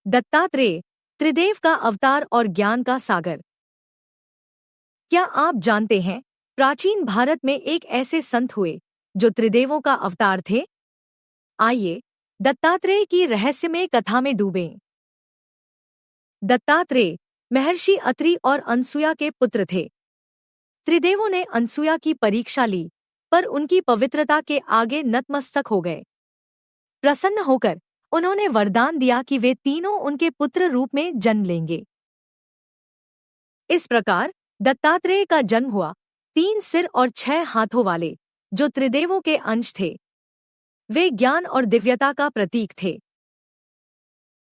दत्तात्रेय, त्रिदेव का अवतार और ज्ञान का सागर। क्या आप जानते हैं, प्राचीन भारत में एक ऐसे संत हुए जो त्रिदेवों का अवतार थे? आइए, दत्तात्रेय की रहस्यमय कथा में डूबें। दत्तात्रेय महर्षि अत्रि और अनसुया के पुत्र थे। त्रिदेवों ने अनसुया की परीक्षा ली, पर उनकी पवित्रता के आगे नतमस्तक हो गए। प्रसन्न होकर उन्होंने वरदान दिया कि वे तीनों उनके पुत्र रूप में जन्म लेंगे। इस प्रकार दत्तात्रेय का जन्म हुआ, 3 सिर और 6 हाथों वाले, जो त्रिदेवों के अंश थे। वे ज्ञान और दिव्यता का प्रतीक थे।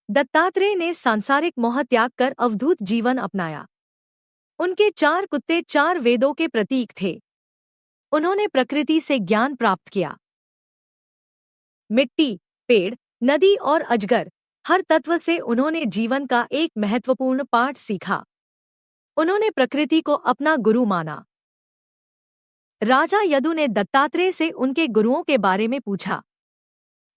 दत्तात्रेय ने सांसारिक मोह त्याग कर अवधूत जीवन अपनाया। उनके 4 कुत्ते 4 वेदों के प्रतीक थे। उन्होंने प्रकृति से ज्ञान प्राप्त किया। मिट्टी, पेड़, नदी और अजगर, हर तत्व से उन्होंने जीवन का एक महत्वपूर्ण पाठ सीखा। उन्होंने प्रकृति को अपना गुरु माना। राजा यदु ने दत्तात्रेय से उनके गुरुओं के बारे में पूछा।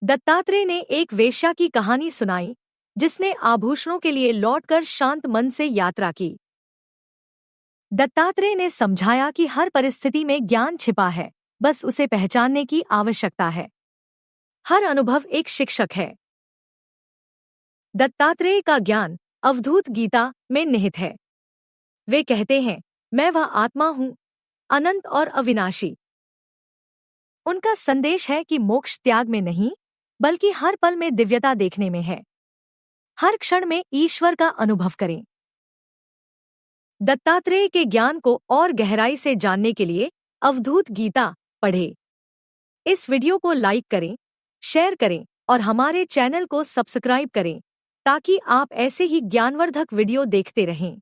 दत्तात्रेय ने एक वेश्या की कहानी सुनाई, जिसने आभूषणों के लिए लौटकर शांत मन से यात्रा की। दत्तात्रेय ने समझाया कि हर परिस्थिति में ज्ञान छिपा है, बस उसे पहचानने की आवश्यकता है। हर अनुभव एक शिक्षक है। दत्तात्रेय का ज्ञान अवधूत गीता में निहित है। वे कहते हैं, मैं वह आत्मा हूँ, अनंत और अविनाशी। उनका संदेश है कि मोक्ष त्याग में नहीं, बल्कि हर पल में दिव्यता देखने में है। हर क्षण में ईश्वर का अनुभव करें। दत्तात्रेय के ज्ञान को और गहराई से जानने के लिए अवधूत गीता पढ़ें। इस वीडियो को लाइक करें, शेयर करें और हमारे चैनल को सब्सक्राइब करें, ताकि आप ऐसे ही ज्ञानवर्धक वीडियो देखते रहें।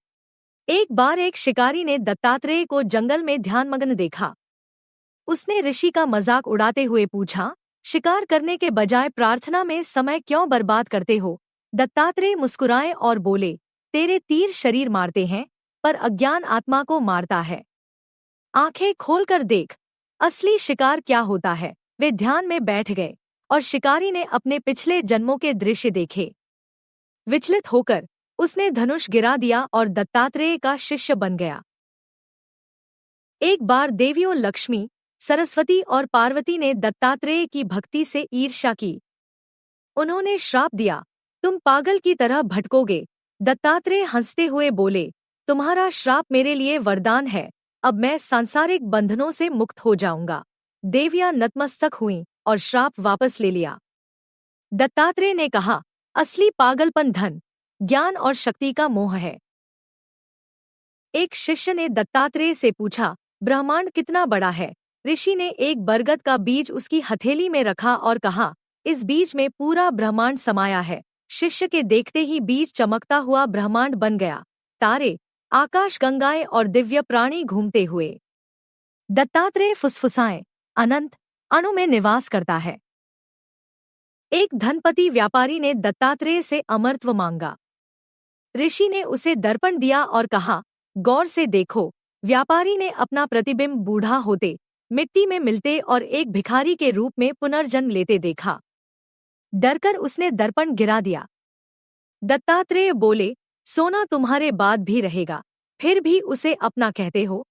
एक बार एक शिकारी ने दत्तात्रेय को जंगल में ध्यानमग्न देखा। उसने ऋषि का मजाक उड़ाते हुए पूछा, शिकार करने के बजाय प्रार्थना में समय क्यों बर्बाद करते हो? दत्तात्रेय मुस्कुराए और बोले, तेरे तीर शरीर मारते हैं, पर अज्ञान आत्मा को मारता है। आंखें खोलकर देख, असली शिकार क्या होता है। वे ध्यान में बैठ गए और शिकारी ने अपने पिछले जन्मों के दृश्य देखे। विचलित होकर उसने धनुष गिरा दिया और दत्तात्रेय का शिष्य बन गया। एक बार देवियों लक्ष्मी, सरस्वती और पार्वती ने दत्तात्रेय की भक्ति से ईर्ष्या की। उन्होंने श्राप दिया, तुम पागल की तरह भटकोगे। दत्तात्रेय हंसते हुए बोले, तुम्हारा श्राप मेरे लिए वरदान है। अब मैं सांसारिक बंधनों से मुक्त हो जाऊंगा। देवियां नतमस्तक हुईं और श्राप वापस ले लिया। दत्तात्रेय ने कहा, असली पागलपन धन, ज्ञान और शक्ति का मोह है। एक शिष्य ने दत्तात्रेय से पूछा, ब्रह्मांड कितना बड़ा है? ऋषि ने एक बरगद का बीज उसकी हथेली में रखा और कहा, इस बीज में पूरा ब्रह्मांड समाया है। शिष्य के देखते ही बीज चमकता हुआ ब्रह्मांड बन गया। तारे, आकाश गंगाएं और दिव्य प्राणी घूमते हुए। दत्तात्रेय फुसफुसाएं, अनंत अणु में निवास करता है। एक धनपति व्यापारी ने दत्तात्रेय से अमरत्व मांगा। ऋषि ने उसे दर्पण दिया और कहा, गौर से देखो। व्यापारी ने अपना प्रतिबिंब बूढ़ा होते, मिट्टी में मिलते और एक भिखारी के रूप में पुनर्जन्म लेते देखा। डरकर उसने दर्पण गिरा दिया। दत्तात्रेय बोले, सोना तुम्हारे बाद भी रहेगा, फिर भी उसे अपना कहते हो?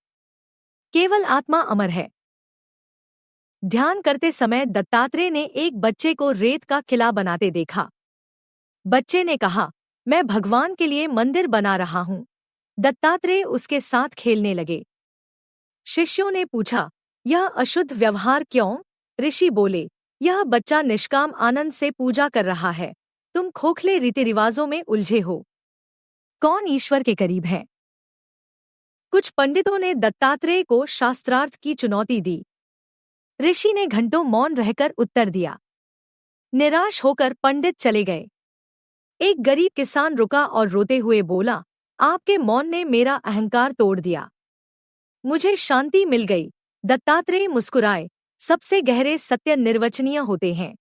केवल आत्मा अमर है। ध्यान करते समय दत्तात्रेय ने एक बच्चे को रेत का किला बनाते देखा। बच्चे ने कहा, मैं भगवान के लिए मंदिर बना रहा हूँ। दत्तात्रेय उसके साथ खेलने लगे। शिष्यों ने पूछा, यह अशुद्ध व्यवहार क्यों? ऋषि बोले, यह बच्चा निष्काम आनंद से पूजा कर रहा है। तुम खोखले रीति रिवाजों में उलझे हो। कौन ईश्वर के करीब है? कुछ पंडितों ने दत्तात्रेय को शास्त्रार्थ की चुनौती दी। ऋषि ने घंटों मौन रहकर उत्तर दिया। निराश होकर पंडित चले गए। एक गरीब किसान रुका और रोते हुए बोला, आपके मौन ने मेरा अहंकार तोड़ दिया। मुझे शांति मिल गई। दत्तात्रेय मुस्कुराए, सबसे गहरे सत्य निर्वचनीय होते हैं।